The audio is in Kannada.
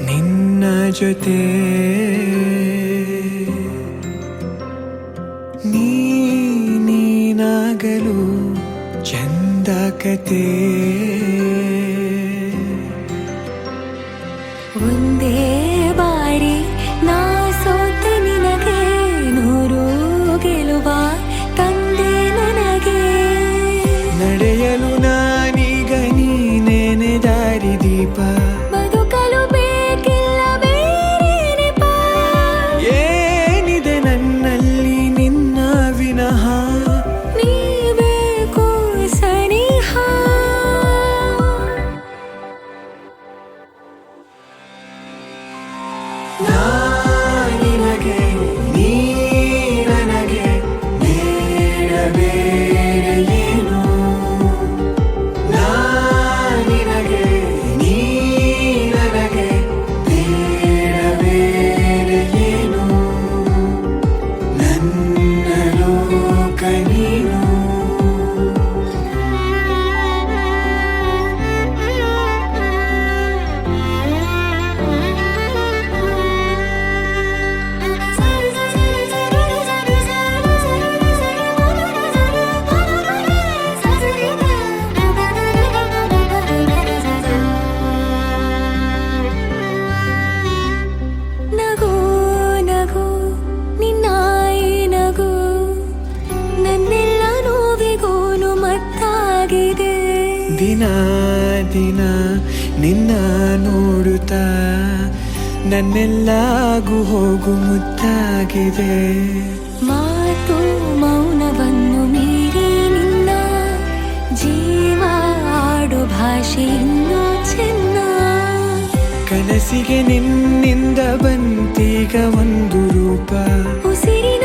ನಿನ್ನ ಜೊತೆ ನೀನಾಗಲು ಚಂದ ಕತೆ ಒಂದೇ ಬಾರಿ ನಾ ಸೋತ ನಿನಗೆ ನೂರು ಗೆಲುವ ತಂದೆ ನನಗೆ ನಡೆಯಲು ನಾನೀಗ ನೀನೇನೆ ದಾರಿ ದೀಪ ಬದುಕಲು ಬೇಕಿಲ್ಲ ಬೇರೆ ನೆಪ ಏನಿದೆ ನನ್ನಲ್ಲಿ ನಿನ್ನ ವಿನಃ ನೀಬೇಕು ಸನಿಹ ನಿನಗೆ ನೀ ನನಗೆ ಬೇಡಬೇರೆ ಏನು ನಿನಗೆ ನೀ ನನಗೆ ಬೇಡಬೇರೆ ಏನು ನನ್ನ ಲೋಕ ನೀನು ನಗು ನಗು ನಿನ್ನಾಯಿ ನಗು ನನ್ನೆಲ್ಲ ನೋವಿಗೋನು ಮತ್ತಾಗಿದೆ ದಿನ ದಿನ ನಿನ್ನ ನೋಡುತ್ತಾ ನನ್ನೆಲ್ಲಾಗು ಹೋಗು ಮುತ್ತಾಗಿದೆ ಮಾತು ಮೌನವನ್ನು ಮೀರಿ ನಿನ್ನ ಜೀವ ಆಡು ಭಾಷೆ ಇನ್ನೂ ಚೆನ್ನ ಕನಸಿಗೆ ನಿನ್ನಿಂದ ಬಂತೀಗ ಒಂದು ರೂಪ ಉಸಿರಿನ